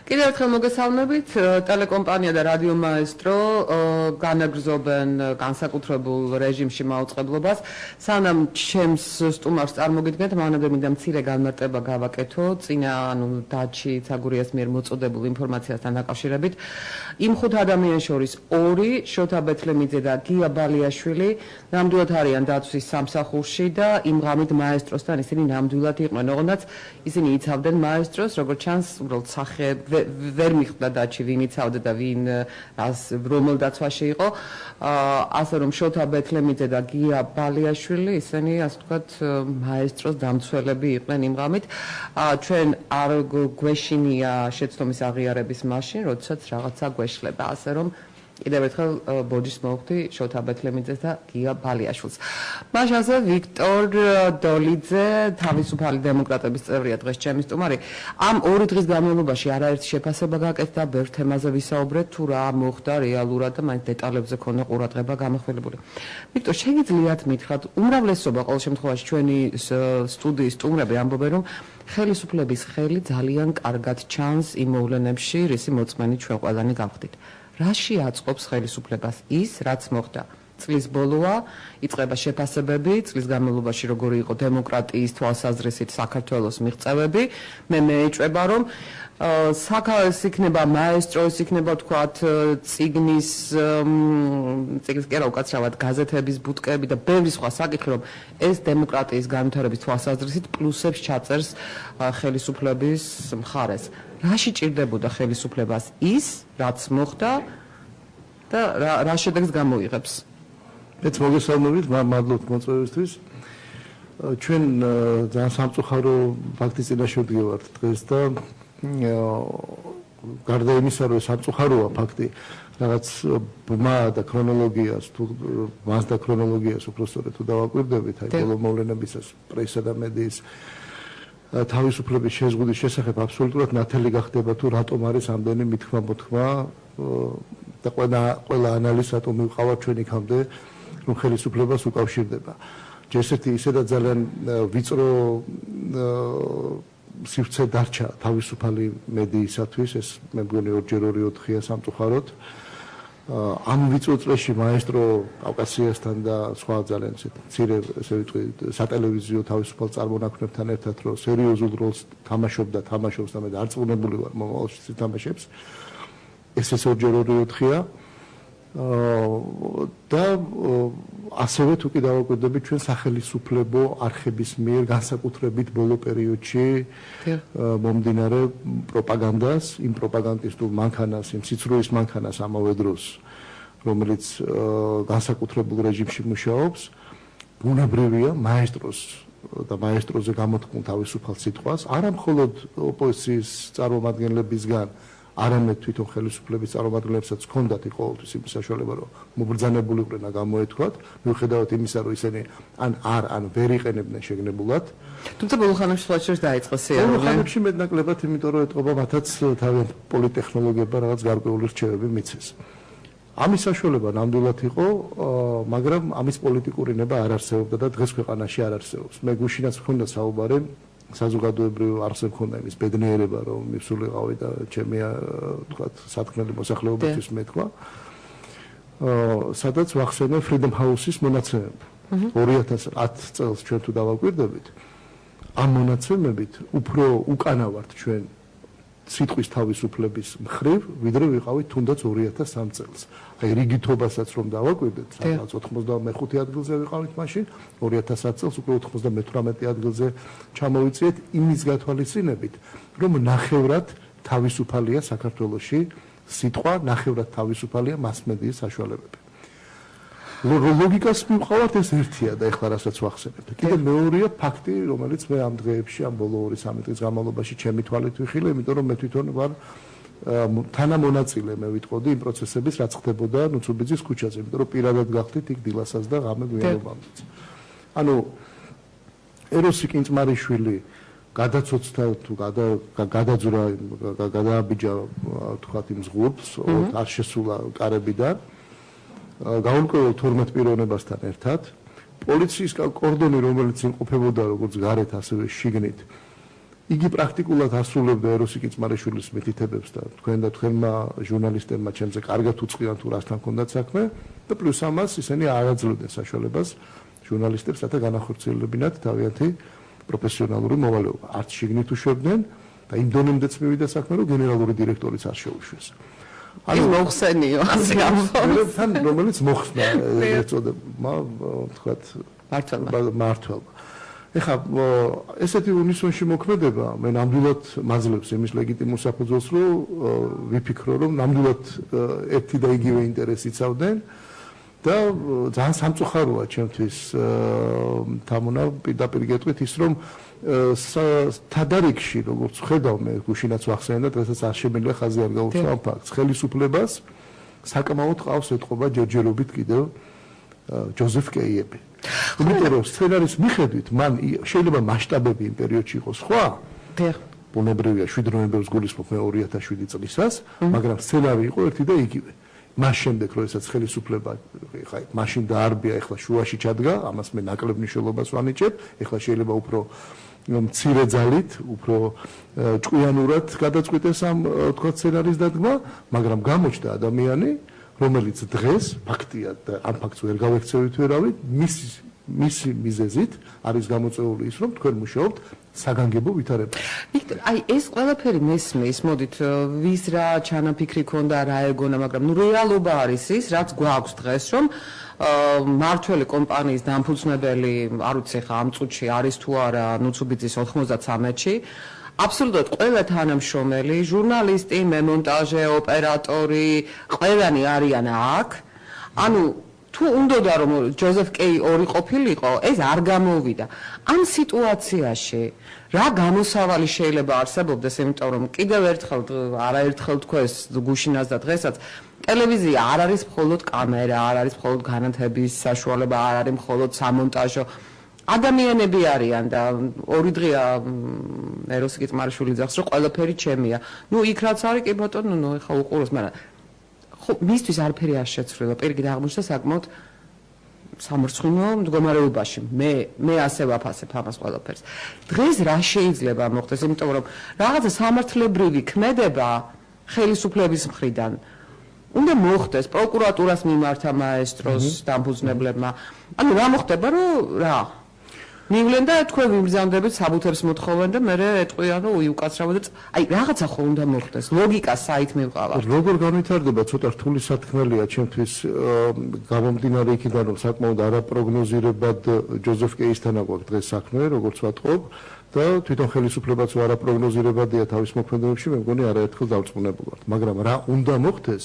კიდევ ერთხელ მოგესალმებით. ტელეკომპანია და რადიო მაესტრო განაგრძობენ განსაკუთრებულ რეჟიმში მაუწყებლობას. სანამ ჩემს სტუმარს წარმოგიდგენთ, მანამდე მინდა მცირე განმარტება გავაკეთო წინა დაჩი ცაგურიას მიერ მოწოდებულ ინფორმაციასთან დაკავშირებით. იმ ხუთ ადამიანს შორის ორი, შოთა ბეთლემიძე და გია ბალიაშვილი, ნამდვილად არიან დაცვის სამსახურში და იმ ღამით მაესტროსთან ისინი ნამდვილად იყვნენ, ოღონდ ისინი იცავდნენ მაესტროს, როგორც ჩანს, უბრალოდ სახე ვერ მიხვდა დაჩი ვინ იცავდა და ვინ რომელ დაცვაში იყო. ასე რომ შოთა ბეთლემიძე და გია ბალიაშვილი ისინი ასე ვთქვათ მაესტროს დამცველები იყვნენ იმ ღამით. ჩვენ არ გვეშინია შეცდომის აღიარების მაშინ, როდესაც რაღაცა გვეშლება, ასე რომ კიდევ ერთხელ ბოჯის მოვხდი შოთა ბეთლემიძეს და გია ბალიაშვილს. მაშასე ვიქტორ დოლიძე, თავისუფალი დემოკრატების წევრია დღეს ჩემი სტუმარი. ამ ორი დღის განმავლობაში არაერთი შეფასება გაკეთდა, ბევრ თემაზე ვისაუბრეთ, თუ რა მოხდა რეალურად და მაინც დეტალებზე ქონდა ყურადღება გამახვილებული. ვიქტორ, შეგიძლიათ მითხრათ, უმრავლესობა ყოველ შემთხვევაში ჩვენი სტუდიის სტუმრები ამბობენ, რომ ხელისუფლების ხელი ძალიან კარგად ჩანს იმ მოვლენებში, რისი მოწმენი ჩვენ ყველანი გავხდით. რაში აწყობს ხელისუფლებას ის, რაც მოხდა? წლის ბოლოა, იწყება შეფასებები, წლის განმავლობაში როგორი იყო დემოკრატიის თვალსაზრისით საქართველოს მიღწევები. მე მეეჭვება, რომ საქართველოს იქნება მაესტროს, იქნება თქვათ წიგნის კი არა უკაცრავად გაზეთების ბუტკები და ბევრი სხვა საკითხი, რომ ეს დემოკრატიის განვითარების თვალსაზრისით პლუსებს ჩაწერს ხელისუფლების მხარეს. რაში ჭირდებოდა ხელისუფლებას ის, რაც მოხდა და რა შედეგს გამოიღებს? მეც მოგესალმებით, მადლობთ მოწვევისთვის. ჩვენ ძალიან სამწუხარო ფაქტის წინაშე ვდგევართ დღეს და გარდა იმისა, რომ სამწუხაროა ფაქტი, რაღაც ბმა და ქრონოლოგიას თუ მას და ქრონოლოგიას უბრალოდ თუ დავაკვირდებით, აი ბოლო მოვლენებისას პრესა და მედიის თავისუფლების შეზღუდვის შესახებ აბსოლუტურად ნათელი გახდება თუ რატომ არის ამდენი მithმა-მოთქმა და ყველა ანალიზს რატომ მივყავართ ჩვენ იქამდე რომ ხელისუფლებას უკავშირდება. ჯერ-ერთი ისედაც ძალიან ვიწრო სივრცე დარჩა თავისუფალი მედიისათვის, ეს მე მგონი 2-4-4-ია სამწუხაროდ. ამ ვიწრო წრეში მაესტრო კავკასიასთან და სხვა ძალიან მცირე ესე ვიტყვი სატელევიზიო თავისუფალ წარმონაქმნებთან ერთად რომ სერიოზულ როლს თამაშობდა, თამაშობს და მე დარწმუნებული ვარ მომავალში თამაშებს. ეს 2-4-4-ია და ასევე თუ კი დავაკვირდებით ჩვენ სახელისუფლებო არხების მიერ განსაკუთრებით ბოლო პერიოდში მომდინარე პროპაგანდას, იმ პროპაგანდისტულ მანქანას, იმ სიცრუის მანქანას ამავე დროს, რომელიც განსაკუთრებულ რეჟიმში მუშაობს, ბუნებრივია მაესტროს და მაესტროზე გამოთქმულ თავისუფალ სიტყვას, არა მხოლოდ ოპოზიციის წარმომადგენლებისგან, არამედ თვითონ ხელისუფლების წარმომადგენლებსაც ჰქონდათ ყოველთვის იმ საშუალება, რომ მობრძანებულიყვნენ და გამოეთქვათ, მიუხედავად იმისა, რომ ისინი ან ვერ იყენებდნენ შეგნებულად. თუმცა ბოლო ხანებში სხვა შორის დაიწყო სიარული. ბოლო ხანებში მეტნაკლებად, იმიტომ რომ ეტყობა მათაც თავიანთ პოლიტექნოლოგიებმა რაღაც გარკვეული რჩევები მიცეს. ამის საშუალება ნამდვილად იყო, მაგრამ ამის პოლიტიკური ნება არ არსებობდა და დღეს ქვეყანაში არ არსებობს. მე გუშინაც მქონდა საუბარი საზოგადოებრივ არხზე მქონდა იმის ბედნიერება, რომ მივსულიყავი და ჩემი თქვათ სათქმელი მოსახლეობისთვის მეთქვა. სადაც ვახსენე Freedom House-ის მონაცემები. 2010 წელს ჩვენ თუ დავაკვირდებით, ამ მონაცემებით უფრო უკანა ვართ ჩვენ სიტყვის თავისუფლების მხრივ, ვიდრე ვიყავით თუნდაც 2003 წელს. აი რიგითობასაც რომ დავაკვირდეთ, სადაც 95 ადგილზე ვიყავით მაშინ, 2010 წელს უკვე 98 ადგილზე ჩამოვიწიეთ იმის გათვალისწინებით, რომ ნახევრად თავისუფალია საქართველოში სიტყვა, ნახევრად თავისუფალია მასმედიის საშუალებები. ლოგიკას მივყავართ ეს ერთია და ეხლა რასაც ვახსენებთ. კიდე მეორეა ფაქტი, რომელიც მე ამ დღეებში, ამ ბოლო 2-3 დღის განმავლობაში ჩემი თვალით ვიხილე, იმიტომ რომ მე თვითონ ვარ თანამონაწილე, მე ვიტყოდი იმ პროცესების, რაც ხდებოდა ნუცუბიძის ქუჩაზე, იმიტომ რომ პირადად გავხდით იქ დილასაც და ღამე გვიანობამდეც. ანუ ეროსი კინწმარიშვილი გადაცოცხლა თუ გადაძვრა, გადააბიჯა თქვათ იმ ზღურს, არ შესულა კარებიდან. გაურკვეველ 12 პიროვნებასთან ერთად პოლიციის კორდონი, რომელიც იმყოფებოდა როგორც გარეთ, ასევე შიგნით, იგი პრაქტიკულად ასრულებდა ეროსი კიწმარიშვილის მითითებებს და თქვენმა ჟურნალისტებმა ჩემზე კარგად უწყიან თუ რასთან ჰქონდათ საქმე და პლუს ამას ისინი არაძლევდნენ საშუალებას ჟურნალისტებს რათა განახორციელებინათ თავიანთი პროფესიონალური მოვალეობა. არც შიგნით უშვებდნენ და იმ დონემდეც მივიდა საქმე, რომ გენერალური დირექტორიც არ შეუშვეს. ანუ მოხსენიო ასე ამბობს. თან რომელიც მოხსნა ეწოდება, თქვათ მართლობა. ეხლა ესეთი უნისონში მოქმედება მე ნამდვილად მაძლევს იმის ლეგიტიმურ საფუძველს, რომ ვიფიქრო, რომ ნამდვილად ერთი და იგივე ინტერესი იცავდნენ და ძალიან სამწუხაროა ჩემთვის თამუნა პირდაპირ გეტყვით ის რომ თადარიგში როგორც ხედავ მე გუშინაც ვახსენე და დღესაც არ შემიძლია ხაზი არ გაუჩნო ამ ფაქტს ხელისუფლებას საკმაოდ ყავს ეთყობა ჯერჯერობით კიდევ ჯოზეფ კეიები იმიტომ რომ სცენარის მიხედვით მან შეიძლება მასშტაბები იმ პერიოდში იყოს სხვა ბუნებრივია 7 ნოემბერს გულისხმობ მე 2007 წლისას მაგრამ სცენარი იყო ერთი და იგივე მას შემდეგ როდესაც ხელისუფლება ხა მაშინ დაარბია ეხლა შუაში ჩადგა ამას მე ნაკლებ მნიშვნელობას ვანიჭებ ეხლა შეიძლება უფრო მცირე ძალით უფრო ჭკვიანურად გადაწყვიტეს ამ თქვა სცენარის დადგმა მაგრამ გამოჩნდა ადამიანი რომელიც დღეს ფაქტია და ამ ფაქტს ვერ გავექცევით ვერავით მისი მიზეზით არის გამოწვეული ის რომ თქვენ მუშაობთ საგანგებო ვითარებაში. აი ეს ყველაფერი მესმის, მოდით ვის რა ჩანაფიქრი ქონდა, რა ეგონა, მაგრამ ნუ რეალობა არის ის, რაც გვაქვს დღეს, რომ მართველი კომპანიის დამფუძნებელი, არ ვიცი ხა ამ წუთში არის თუ არა ნუცუბიძის 93-ში, აბსოლუტურად ყველა თანამშრომელი, ჟურნალისტი, მემონტაჟე, ოპერატორი, ყველანი არიან აქ. ანუ თუ უნდოდა რომ ჯოზეფ კეი ორი ყოფილიყო, ეს არ გამოვიდა. ამ სიტუაციაში რა გამოსავალი შეიძლება არსებობდეს, იმიტომ რომ კიდევ ერთხელ არაერთხელ თქვეს გუშინას და დღესაც ტელევიზია არ არის მხოლოდ კამერა, არ არის მხოლოდ განათების საშუალება, არ არის მხოლოდ სამონტაჟო. ადამიანები არიან და ორი დღეა ეროსი კიწმარიშვილი ძახს რომ ყველაფერი ჩემია. ნუ იქ რაც არის კი ბატონო, ნუ ეხა უყუროს, მაგრამ მისთვის არაფერი არ შეცვლილა, პირიქით აღმოჩნდა საკმაოდ სამორცხინო მდგომარეობაში. მე ასე ვაფასებ ამას ყველაფერს. დღეს რა შეიძლება მოხდეს, იმიტომ რომ რაღაცა სამართლებრივი ქმედება ხელისუფლების მხრიდან უნდა მოხდეს პროკურატურას მიმართა მაესტროს დამფუძნებლებმა. ანუ რა მოხდება, რომ რა მივლენ და თქვენ ვიმგზავნდებით საბუთებს მოთხოვენ და მე ეტყვიან რომ უკაცრავად და აი რაღაცა ხო უნდა მოხდეს ლოგიკა საით მივყავართ როგორ განვითარდება ცოტა რთული სათქმელია ჩემთვის გამომდინარე იქიდან რომ საკმაოდ არაპროგნოზირებად ჯოზეფ კეისთან აგვაქვს დღეს საქმე როგორც ვატყობ და თვითონ ხელისუფლებაც არაპროგნოზირებადია თავის მოქმედებებში მე მგონი არაერთხელ დავწმუნებულვართ მაგრამ რა უნდა მოხდეს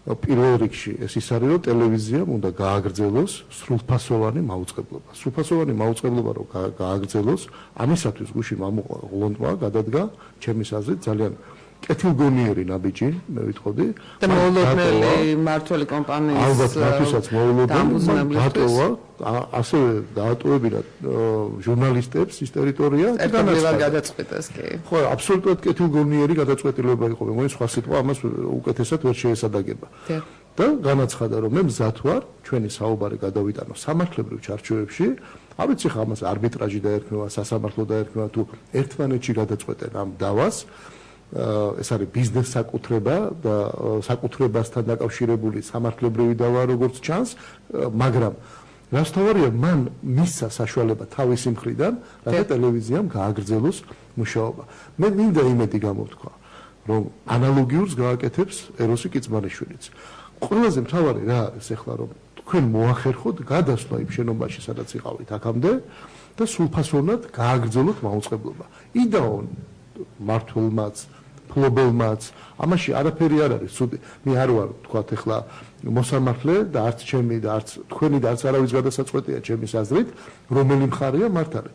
პირველ რიგში ეს ის არის რომ ტელევიზიამ უნდა გააგრძელოს სრულფასოვანი მაუწყებლობა. სრულფასოვანი მაუწყებლობა რომ გააგრძელოს, ამისათვის გუშინ მამულონტმა გადადგა ჩემის აზრით ძალიან კეთილგონიერი ნაბიჯი, მე ვიტყოდი. და მოულოდნელი მართველი კომპანიის ალბათ მათვისაც მოულოდნელი დატოვა, ასევე დაატოვებინა ჟურნალისტებს ის ტერიტორია და გადაწყვეტეს კი. ხო, აბსოლუტურად კეთილგონიერი გადაწყვეტილება იყო, მე მგონი სხვა სიტყვა ამას უკეთესად ვერ შეესადაგება. და განაცხადა რომ მე მზად ვარ ჩვენი საუბარი გადავიტანო სამართლებრივ ჩარჩოებში, არ ვიცი ხა ამას არბიტრაჟი დაერქმევა, სასამართლო დაერქმევა თუ ერთმანეთში გადაწყვეტენ ამ დავას. ეს არის ბიზნეს საკუთრება და საკუთრებასთან დაკავშირებული სამართლებრივი დავა როგორც ჩანს, მაგრამ რაც თავარია მან მისცა საშუალება თავისი მხრიდან, რათა ტელევიზიამ გააგრძელოს მუშაობა. მე მინდა იმედი გამოთქვა, რომ ანალოგიურს გააკეთებს ეროსი კიწმარიშვილიც. ყველაზე მთავარი რა არის ახლა რომ თქვენ მოახერხოთ გადასვლა იმ შენობაში, სადაც იყავით აქამდე და სრულფასოვნად გააგრძელოთ მაუწყებლობა. იდაონ მართლმაც ფლობელმაც ამაში არაფერი არ არის ცუდი მე არ ვარ თქვათ ახლა მოსამართლე და არც ჩემი და არც თქვენი და არც არავის გადასაწყვეტია ჩემის აზრით რომელი მხარეა მართალი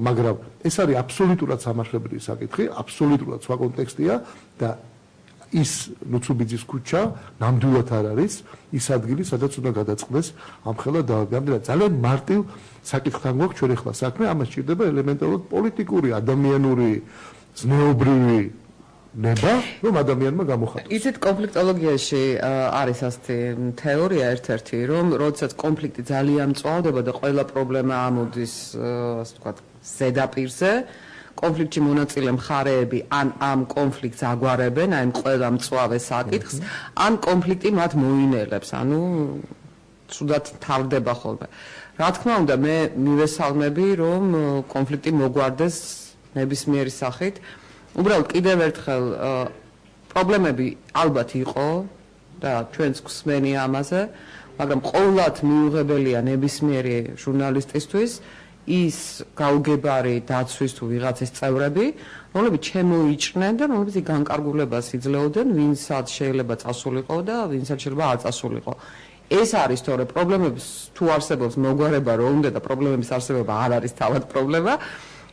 მაგრამ ეს არის აბსოლუტურად სამართლებრივი საკითხი აბსოლუტურად სხვა კონტექსტია და ის ნუცუბიძის ქუჩა ნამდვილად არ არის ის ადგილი სადაც უნდა გადაწყდეს ამხელა და ძალიან მარტივ საკითხთან გვაქვს ჩვენ ახლა საქმე ამას სჭირდება ელემენტარულად პოლიტიკური ადამიანური ზნეობრივი ნება რომ ადამიანმა გამოხატოს. ისეთ კონფლიქტოლოგიაში არის ასეთი თეორია ერთ-ერთი რომ როდესაც კონფლიქტი ძალიან მწვავდება და ყველა პრობლემა ამოდის ასე ვთქვათ ზედაპირზე კონფლიქტში მონაწილე მხარეები ან ამ კონფლიქტს აგვარებენ, აი ყველა მწვავე საკითხს, ან კონფლიქტი მათ მოინელებს, ანუ ცუდად თავდება ხოლმე. Რა თქმა უნდა, მე მივესალმები, რომ კონფლიქტი მოგვარდეს ნებისმიერი სახით. უბრალოდ კიდევ ერთხელ პრობლემები ალბათ იყო და ჩვენც გვსმენია ამაზე, მაგრამ ყოვლად მიუღებელია ნებისმიერი ჟურნალისტისთვის ის გაუგებარი დაცვის თუ ვიღაცის წევრები, რომლებიც შემოიჭრნენ და რომლებიც განკარგულებას იძლეოდნენ, ვინცაც შეიძლება წასულიყო და ვინცაც შეიძლება არ წასულიყო. ეს არის თორე პრობლემების თუ არსებობს მოგვარება რო უნდა და პრობლემების არსებობა არ არის თავად პრობლემა.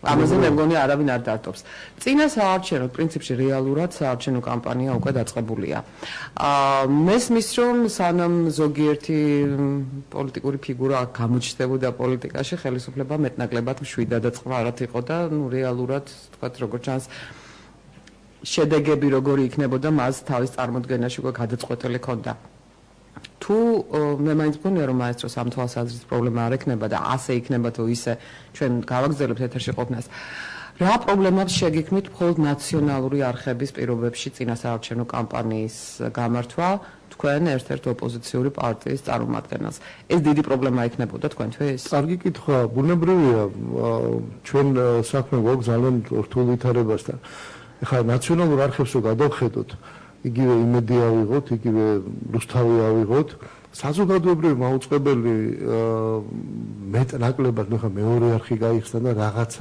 ამაზე მე მგონი არავინ არ დარტობს. წინა საარჩევნო პრინციპში რეალურად საარჩევნო კამპანია უკვე დაწყებულია. მესმის რომ სანამ ზოგიერთი პოლიტიკური ფიგურა გამოჩნდებოდა პოლიტიკაში, ხელისუფლება მეტნაკლებად მშვიდად წყარად იყო და რეალურად თქვათ როგორც ჩანს შედეგები როგორი იქნებოდა მას თავის წარმოდგენაში უკვე გადაწყვეტილი ჰქონდა. თუ მე მაინც მგონია რომ მაესტროს ამ თვალსაზრისით პრობლემა არ ექნება და ასე იქნება თუ ისე ჩვენ გავაგზავნებთ ეთერში ყოფნას. რა პრობლემებს შეგიქმნით მხოლოდ ნაციონალური არხების პირობებში წინასაარჩევნო კამპანიის გამართვა თქვენ ერთ-ერთ ოპოზიციური პარტიის წარმომადგენელს? ეს დიდი პრობლემა იქნებოდა თქვენთვის? კარგი კითხვა, ბუნებრივია, ჩვენ საქმე გვაქვს ძალიან რთულ ვითარებასთან. ეხლა ნაციონალურ არხებს რო გადავხედოთ, იგივე იმედი ავიღოთ, იგივე რუსთავი ავიღოთ, საზოგადოებრივი მაუწყებელი მეტნაკლებად, ნუ ხა მეორე არხი გაიხსნა და რაღაც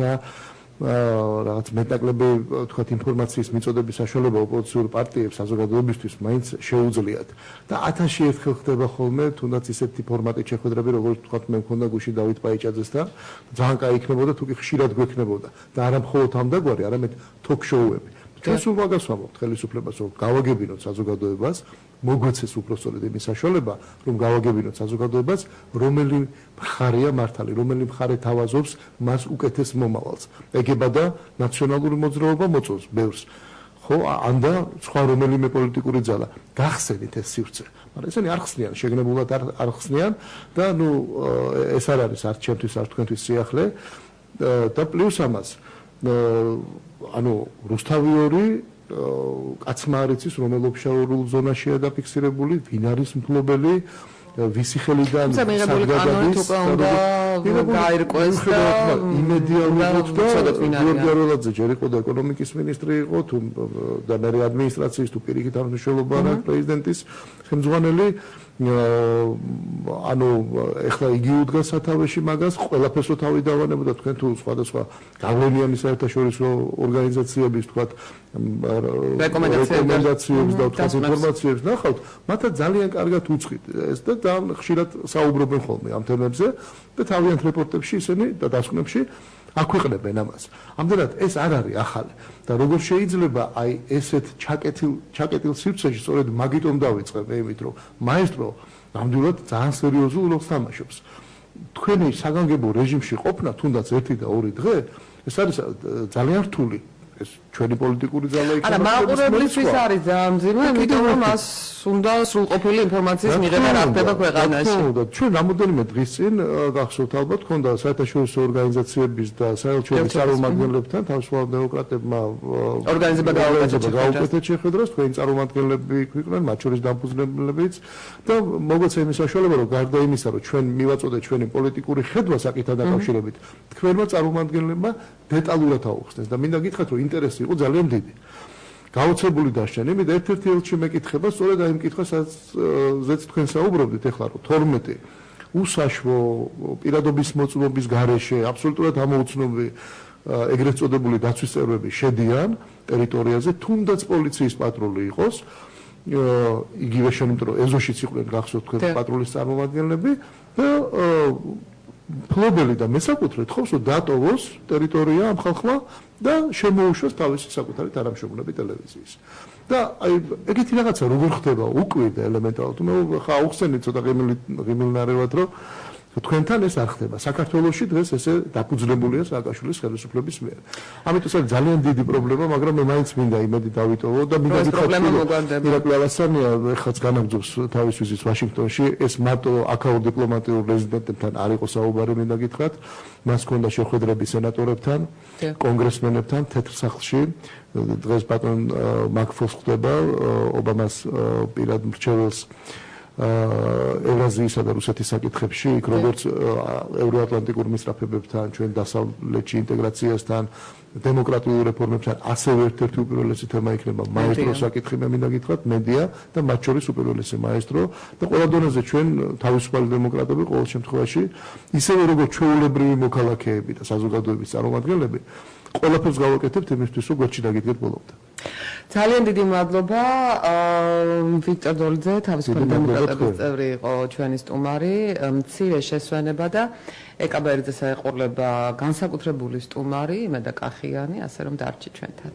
მეტნაკლები, თქვათ, ინფორმაციის მიწოდების საშუალება ოპოზიციურ პარტიებს საზოგადოებისთვის მაინც შეუძლიათ. და 1000-ში ერთხელ ხდება ხოლმე, თუნდაც ისეთი ფორმატით შეხვედრები, როგორც თქვათ, მე მქონდა გუშინ დავით პაიჭაძესთან, ძალიან კაი იქნებოდა, თუ კი ხშირად გვექნებოდა და არა მხოლოდ ამდაგვარი, არამედ თოქ-შოუები. ჩვენ სულ მაგას ვამბობთ ხელისუფლებას, რომ გავაგებინოთ საზოგადოებას, მოგვეცეს უпроსწორედ იმის საშუალება, რომ გავაგებინოთ საზოგადოებას, რომელი მხარეა მართალი, რომელი მხარე თავაზობს მას უკეთეს მომავალს. ეგება და ნაციონალური მოძრაობა მოწონს ბევრს. ხო, ანდა სხვა რომელიმე პოლიტიკური ძალა. გახსენით ეს სივრცე. მაგრამ ესენი არ ხსნიან, შეგნებულად არ ხსნიან და ნუ ეს არ არის არც ჩემთვის, არც თქვენთვის სიახლე და პლუს ამას ანუ რუსთავი ორი კაცმა არ იცის რომელ ოფშორულ ზონაშია დაფიქსირებული, ვინ არის მფლობელი, ვისი ხელიდან საგადადის გაირკვეს და იმედი ავიღოთ და გიორგი არველაძე ჯერ იყო და ეკონომიკის მინისტრი იყო თუ და მე ადმინისტრაციის თუ პირიქით აღმაშენებლობა არა პრეზიდენტის ხელმძღვანელი ანუ ეხლა იგი უდგას სათავეში მაგას ყველაფერს რო თავი დავანებოდა თქვენ თუ სხვადასხვა გავლენიანი საერთაშორისო ორგანიზაციების თქვათ რეკომენდაციებს და თქვათ ინფორმაციებს ნახავთ მათაც ძალიან კარგად უწყით ეს და ძალიან ხშირად საუბრობენ ხოლმე ამ თემებზე და თავიანთ რეპორტებში ისინი და დასკვნებში აქვეყნებენ ამას. ამდენად ეს არ არის ახალი და როგორ შეიძლება აი ესეთ ჩაკეტილ სივრცეში სწორედ მაგიტომ დავიწყე მე იმით რომ მაესტრო ნამდვილად ძალიან სერიოზულ როლს თამაშობს. თქვენი საგანგებო რეჟიმში ყოფნა თუნდაც 1 და 2 დღე ეს არის ძალიან რთული ეს ჩვენი პოლიტიკური ძალა იქნება. არა, მაყურებლისთვის არის ძალიან მძიმე, იმიტომ რომ მას უნდა სრულყოფილი ინფორმაციის მიღება რა ხდება ქვეყანაში. ჩვენ რამოდენიმე დღის წინ გახსოვთ ალბათ, ქონდა საერთაშორისო ორგანიზაციების და საელჩოების წარმომადგენლებთან თავისუფალ დემოკრატებმა ორგანიზება გაუკეთეთ შეხვედრას, თქვენი წარმომადგენლები იყვნენ, მათ შორის დამფუძნებლებიც და მოგვეცა იმის საშუალება, რომ გარდა იმისა, რომ ჩვენ მივაწოდეთ ჩვენი პოლიტიკური ხედვა საკითხთან დაკავშირებით, თქვენმა წარმომადგენლებმა დეტალურად აუხსნეს და მინდა გითხრათ, რომ ინტერესი იყო ძალიან დიდი. გაოცებული დასჩენ იმით ერთ-ერთი ელჩი მეკითხება სწორედ აი იმ კითხვას, სადაც თქვენ საუბრობდით ეხლა რომ 12 უსაშუალო პირადობის მოწმობის გარეშე აბსოლუტურად ამოუცნობი ეგრეთ წოდებული დაცვის წევრები შედიან ტერიტორიაზე, თუნდაც პოლიციის პატრული იყოს, იგივე შემთხვევით რომ ეზოშიც იყვნენ გახსოვთ თქვენ პატრულის წარმომადგენლები და ფლობელი და მესაკუთრე თხოვს რომ დატოვოს ტერიტორია ამ ხალხმა და შემოუშვას თავისი საკუთარი თანამშრომლები ტელევიზიის. და აი ეგეთი რაღაცა როგორ ხდება უკვირდა ელემენტარულად. მე ხა აუხსენით ცოტა ღიმილნარევად რომ თქვენთან ეს არ ხდება. საქართველოში დღეს ესე დაფუძნებულია სააკაშვილის ხელისუფლების მიერ. ამიტომ ეს ძალიან დიდი პრობლემა, მაგრამ მე მაინც მინდა იმედი დავიტოვო და მინდა გითხრათ, რომ ირაკლი ალასანია ეხაც განაგრძობს თავის ვიზიტს ვაშინგტონში, ეს მარტო აქაურ დიპლომატიურ რეზიდენტებთან არ იყო საუბარი, მინდა გითხრათ, მას ჰქონდა შეხვედრები სენატორებთან, კონგრესმენებთან თეთრ სახლში. დღეს ბატონ მაკფოს ხდება ობამას პირად მრჩეველს ევრაზიისა და რუსეთის საკითხებში, იქ როგორც ევროატლანტიკურ მისწრაფებებთან, ჩვენ დასავლეთში ინტეგრაციასთან, დემოკრატიულ რეფორმებთან, ასევე ერთ-ერთი უპირველესი თემა იქნება მაესტრო საკითხი, მე მინდა გითხრათ, მედია და მათ შორის უპირველესი მაესტრო და ყველა დონეზე ჩვენ თავისუფალი დემოკრატები ყოველ შემთხვევაში, ისევე როგორც ჩვეულებრივი მოქალაქეები და საზოგადოების წარმომადგენლები, ყველაფერს გავაკეთებთ იმისთვის, რომ გვერდში დაგიდგეთ ბოლომდე. ძალიან დიდი მადლობა ვიქტორ დოლიძე, თავისუფალი დემოკრატების წევრი იყო ჩვენი სტუმარი, მცირე შესვენება და ეკაბერიძეს აეყოლება განსაკუთრებული სტუმარი იმედა კახიანი, ასე რომ დარჩით ჩვენთან.